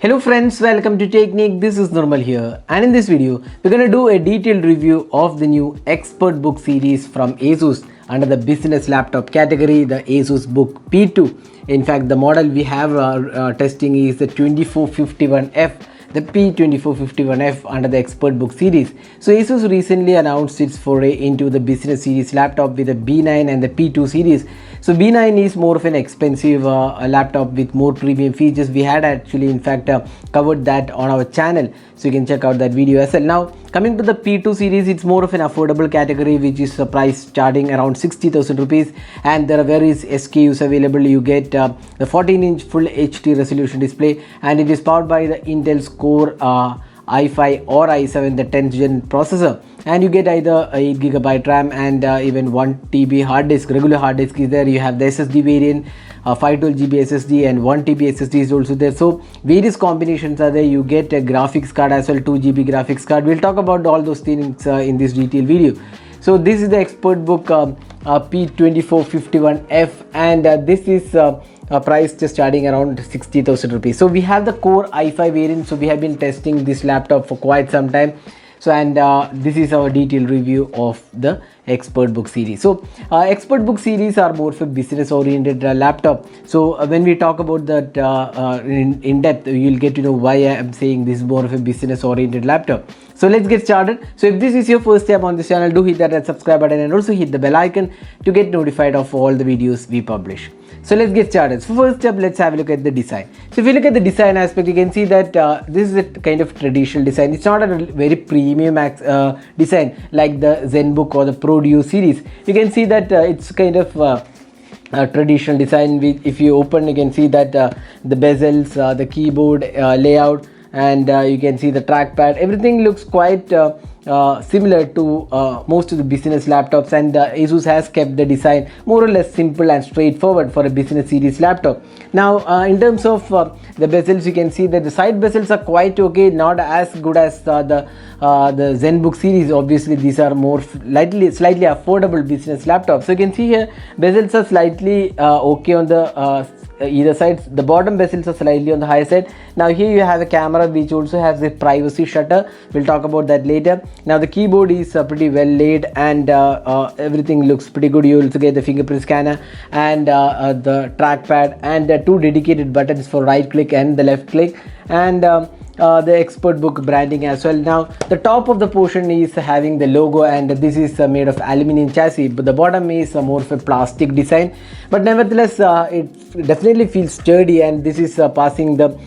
Hello friends, welcome to Technique. This is Normal here, and in this video we're going to do a detailed review of the new ExpertBook series from ASUS under the business laptop category, the ASUS Book P2. In fact, the model we have testing is the 2451F, the P2451F under the ExpertBook series. So ASUS recently announced its foray into the business series laptop with the B9 and the P2 series. So B9 is more of an expensive laptop with more premium features. We had actually in fact covered that on our channel, so you can check out that video as well. Now coming to the P2 series, it's more of an affordable category, which is a price starting around 60,000 rupees, and there are various SKUs available. You get the 14-inch full HD resolution display, and it is powered by the Intel's Core i5 or i7, the 10th gen processor, and you get either 8GB RAM and even 1TB hard disk. Regular hard disk is there. You have the SSD variant, 512GB SSD and 1TB SSD is also there. So various combinations are there. You get a graphics card as well, 2GB graphics card. We'll talk about all those things in this detailed video. So this is the ExpertBook P2451F, and this is price just starting around 60,000 rupees. So we have the Core i5 variant. So we have been testing this laptop for quite some time. So and this is our detailed review of the ExpertBook series. So ExpertBook series are more for business oriented laptop. So when we talk about that in depth, you'll get to know why I am saying this is more of a business oriented laptop. So let's get started. So if this is your first time on this channel, do hit that red subscribe button and also hit the bell icon to get notified of all the videos we publish. So let's get started. So first up, let's have a look at the design. So if you look at the design aspect, you can see that this is a kind of traditional design. It's not a very premium design like the ZenBook or the ProDuo series. You can see that it's kind of traditional design. If you open, you can see that the bezels, the keyboard layout, and you can see the trackpad. Everything looks quite similar to most of the business laptops, and ASUS has kept the design more or less simple and straightforward for a business series laptop. Now in terms of the bezels, you can see that the side bezels are quite okay, not as good as the ZenBook series. Obviously these are more slightly affordable business laptops. So you can see here bezels are slightly okay on the either sides. The bottom bezels are slightly on the higher side. Now here you have a camera which also has a privacy shutter. We'll talk about that later. Now the keyboard is pretty well laid, and everything looks pretty good. You also get the fingerprint scanner and the trackpad, and two dedicated buttons for right click and the left click, and the ExpertBook branding as well. Now the top of the portion is having the logo, and this is made of aluminum chassis, but the bottom is more of a plastic design, but nevertheless it definitely feels sturdy, and this is passing the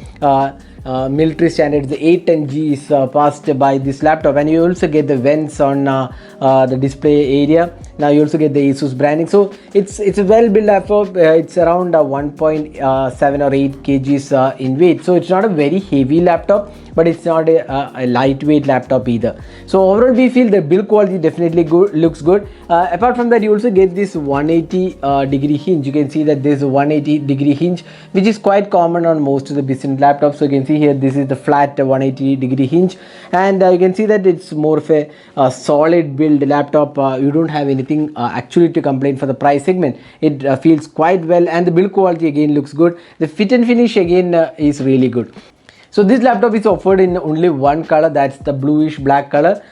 military standards. The 810G is passed by this laptop, and you also get the vents on the display area. Now you also get the ASUS branding. So it's a well built laptop. It's around 1.7 or 8 kgs in weight, so it's not a very heavy laptop, but it's not a lightweight laptop either. So overall we feel the build quality definitely looks good. Apart from that, you also get this 180 degree hinge. You can see that there's a 180 degree hinge, which is quite common on most of the business laptops. So you can see here this is the flat 180 degree hinge, and you can see that it's more of a solid build laptop. You don't have anything actually to complain for the price segment. It feels quite well, and the build quality again looks good. The fit and finish again is really good. So this laptop is offered in only one color, that's the bluish black color.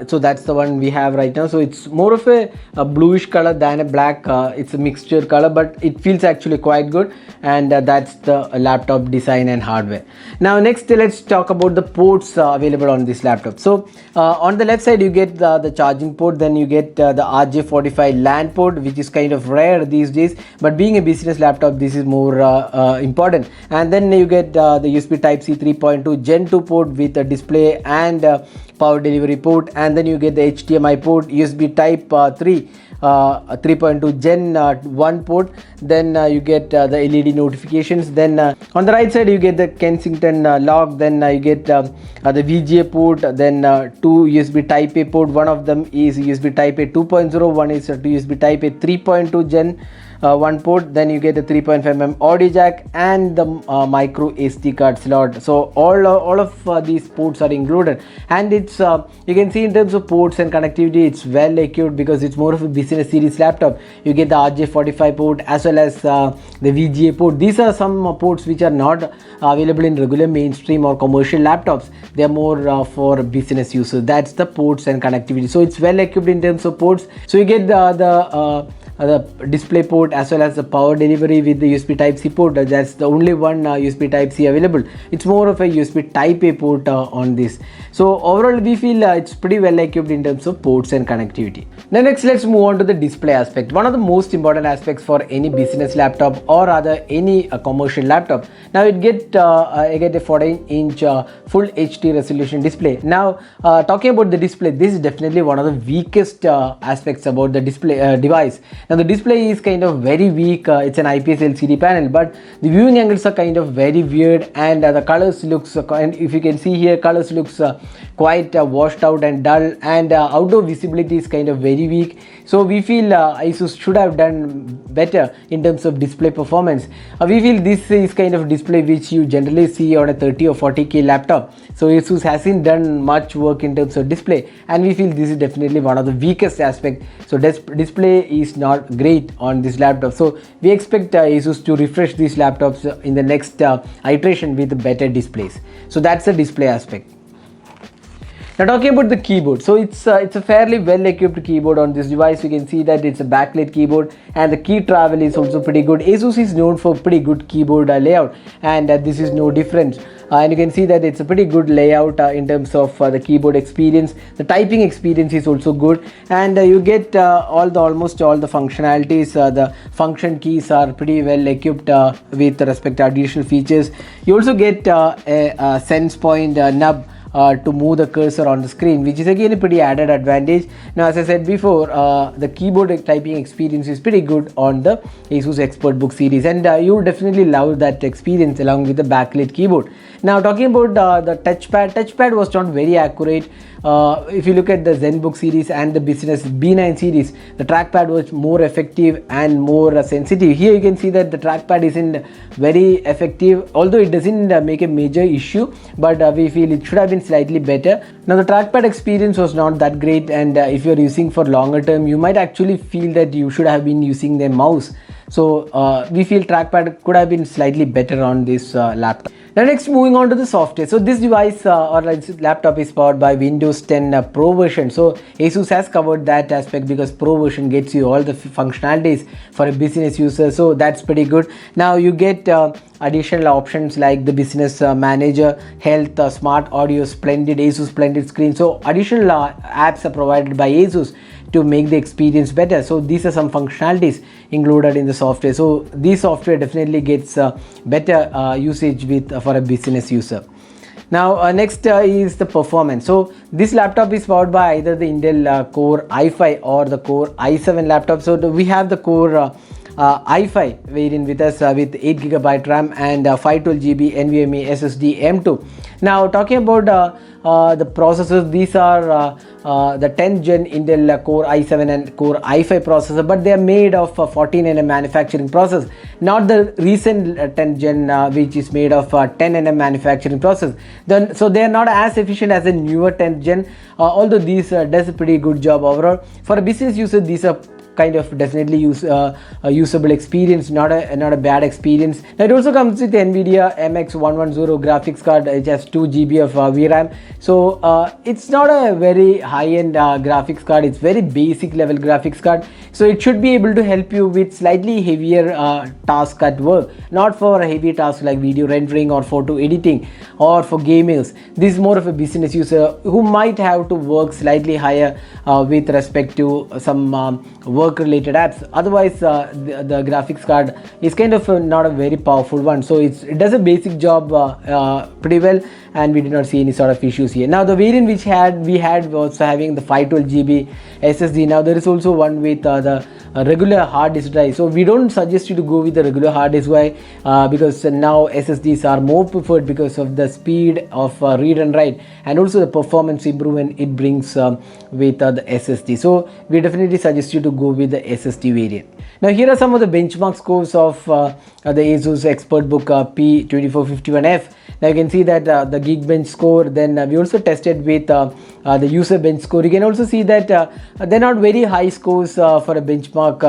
So that's the one we have right now. So it's more of a bluish color than a black. It's a mixture color, but it feels actually quite good, and that's the laptop design and hardware. Now next, let's talk about the ports available on this laptop. So on the left side you get the charging port, then you get the RJ45 LAN port, which is kind of rare these days, but being a business laptop this is more important. And then you get the USB Type-C 3.2 Gen 2 port with a display and power delivery port, and then you get the HDMI port, USB Type 3 3.2 Gen 1 port, then you get the LED notifications. Then on the right side you get the Kensington lock, then you get the VGA port, then two USB Type A port. One of them is USB Type A 2.0, one is USB Type A 3.2 Gen one port, then you get a 3.5mm audio jack and the micro SD card slot. So all of these ports are included, and it's you can see in terms of ports and connectivity, it's well equipped because it's more of a business series laptop. You get the RJ45 port as well as the VGA port. These are some ports which are not available in regular mainstream or commercial laptops. They are more for business users. That's the ports and connectivity. So it's well equipped in terms of ports. So you get the display port as well as the power delivery with the USB Type-C port. That's the only one USB Type-C available. It's more of a USB Type-A port on this. So overall we feel it's pretty well equipped in terms of ports and connectivity. Now next, let's move on to the display aspect. One of the most important aspects for any business laptop or rather any commercial laptop. Now it get a 14-inch full HD resolution display. Now talking about the display, this is definitely one of the weakest aspects about the display device. Now the display is kind of very weak. It's an IPS LCD panel, but the viewing angles are kind of very weird, and the colors looks and if you can see here, colors looks quite washed out and dull, and outdoor visibility is kind of very weak. So we feel ASUS should have done better in terms of display performance. We feel this is kind of display which you generally see on a 30 or 40k laptop. So ASUS hasn't done much work in terms of display, and we feel this is definitely one of the weakest aspects. So display is not great on this laptop. So we expect ASUS to refresh these laptops in the next iteration with better displays. So that's the display aspect. Now talking about the keyboard, so it's a fairly well equipped keyboard on this device. You can see that it's a backlit keyboard, and the key travel is also pretty good. ASUS is known for pretty good keyboard layout, and this is no different. And you can see that it's a pretty good layout in terms of the keyboard experience. The typing experience is also good, and you get almost all the functionalities. The function keys are pretty well equipped with respect to additional features. You also get a sense point nub to move the cursor on the screen, which is again a pretty added advantage. Now as I said before, the keyboard typing experience is pretty good on the ASUS ExpertBook series, and you will definitely love that experience along with the backlit keyboard. Now talking about the touchpad was not very accurate. If you look at the ZenBook series and the Business B9 series, the trackpad was more effective and more sensitive. Here you can see that the trackpad isn't very effective, although it doesn't make a major issue, but we feel it should have been slightly better. Now the trackpad experience was not that great, and if you're using for longer term, you might actually feel that you should have been using the mouse. So we feel trackpad could have been slightly better on this laptop. Now next, moving on to the software. So this device or this laptop is powered by Windows 10 Pro version. So ASUS has covered that aspect because Pro version gets you all the functionalities for a business user. So that's pretty good. Now you get additional options like the Business Manager, Health, Smart Audio, Splendid, ASUS Splendid Screen. So additional apps are provided by ASUS to make the experience better. So these are some functionalities included in the software. So this software definitely gets better usage for a business user. Now next is the performance. So this laptop is powered by either the Intel Core i5 or the Core i7 laptop. So we have the Core i5 variant with us with 8GB RAM and 512GB NVMe SSD M2. Now talking about the processors, these are the 10th gen Intel Core i7 and Core i5 processor, but they are made of 14nm manufacturing process, not the recent 10th gen which is made of 10nm manufacturing process. So they are not as efficient as the newer 10th gen, although these does a pretty good job overall. For a business user, these are kind of definitely a usable experience, not a bad experience. Now it also comes with the NVIDIA MX110 graphics card, which has 2GB of VRAM. So it's not a very high-end graphics card, it's very basic level graphics card. So it should be able to help you with slightly heavier tasks at work, not for a heavy task like video rendering or photo editing or for gamers. This is more of a business user who might have to work slightly higher with respect to some work related apps. Otherwise the graphics card is kind of not a very powerful one, so it does a basic job pretty well, and we did not see any sort of issues here. Now the variant which we had was having the 512GB SSD. Now there is also one with the regular hard disk drive. So we don't suggest you to go with the regular hard disk drive because now SSDs are more preferred because of the speed of read and write, and also the performance improvement it brings with the SSD. So we definitely suggest you to go with the SSD variant. Now here are some of the benchmark scores of the Asus ExpertBook P2451F. Now you can see that the Geekbench score, then we also tested with the UserBench score. You can also see that they're not very high scores for a benchmark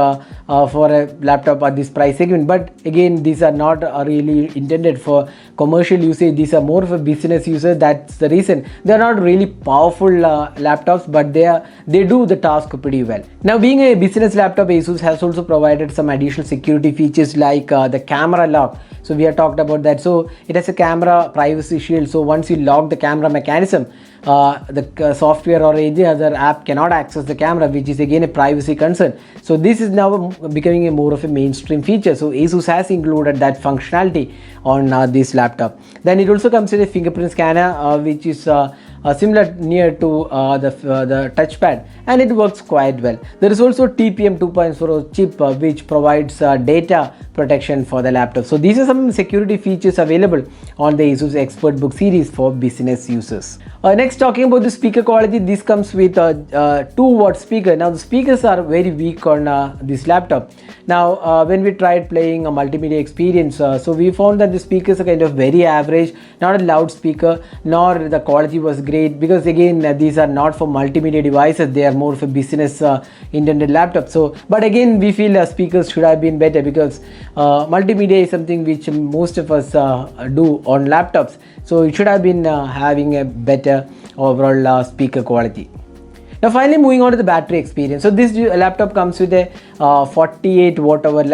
for a laptop at this price segment, but again these are not really intended for commercial usage. These are more for business users. That's the reason they're not really powerful laptops, but they do the task pretty well. Now being a business laptop, Asus has also provided some additional security features like the camera lock. So we have talked about that. So it has a camera privacy shield. So once you lock the camera mechanism, the software or any other app cannot access the camera, which is again a privacy concern. So this is now becoming a more of a mainstream feature. So Asus has included that functionality on this laptop. Then it also comes with a fingerprint scanner, which is similar near to the touchpad, and it works quite well. There is also TPM 2.0 chip which provides data protection for the laptop. So these are some security features available on the Asus ExpertBook series for business users. Next, talking about the speaker quality, this comes with a 2-watt speaker. Now the speakers are very weak on this laptop. Now when we tried playing a multimedia experience, so we found that the speakers are kind of very average, not a loudspeaker, nor the quality was great, because again these are not for multimedia devices, they are more for business intended laptops. So but again we feel speakers should have been better, because multimedia is something which most of us do on laptops, so it should have been having a better overall speaker quality. Now finally, moving on to the battery experience. So this laptop comes with a 48 watt hour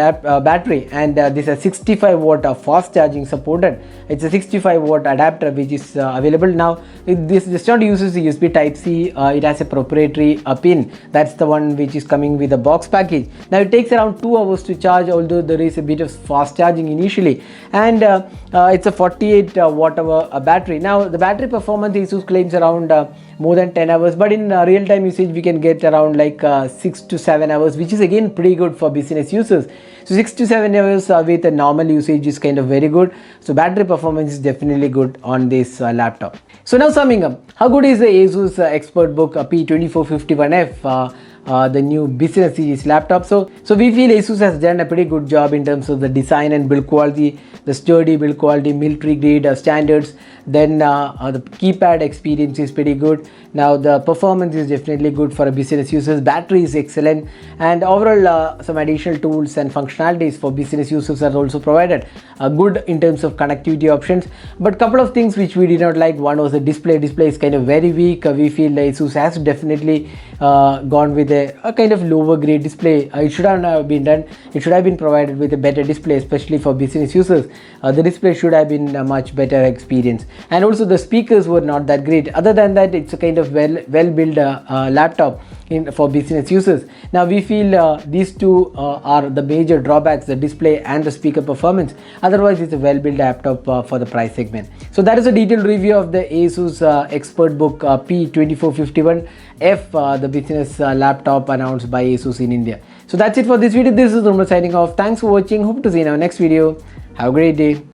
battery, and this is a 65 watt fast charging supported. It's a 65 watt adapter which is available now. This does not uses the USB type C. It has a proprietary pin. That's the one which is coming with the box package. Now it takes around 2 hours to charge, although there is a bit of fast charging initially, and it's a 48 watt hour battery. Now the battery performance Asus claims around more than 10 hours, but in real time usage we can get around like 6 to 7 hours, which is again pretty good for business users. So 6 to 7 hours with a normal usage is kind of very good. So battery performance is definitely good on this laptop. So now summing up, how good is the Asus ExpertBook P2451F? The new business series laptop. So we feel Asus has done a pretty good job in terms of the design and build quality, the sturdy build quality, military grade standards. Then the keypad experience is pretty good. Now the performance is definitely good for a business users. Battery is excellent, and overall some additional tools and functionalities for business users are also provided. Good in terms of connectivity options, but couple of things which we did not like. One was the display. Display is kind of very weak. We feel Asus has definitely gone with a kind of lower grade display. It should have been done. It should have been provided with a better display, especially for business users. The display should have been a much better experience, and also the speakers were not that great. Other than that, it's a kind of well built laptop for business users. Now we feel these two are the major drawbacks: the display and the speaker performance. Otherwise, it's a well built laptop for the price segment. So that is a detailed review of the Asus ExpertBook P2451F, the business laptop announced by Asus in India. So that's it for this video. This is Nirmal signing off. Thanks for watching. Hope to see you in our next video. Have a great day.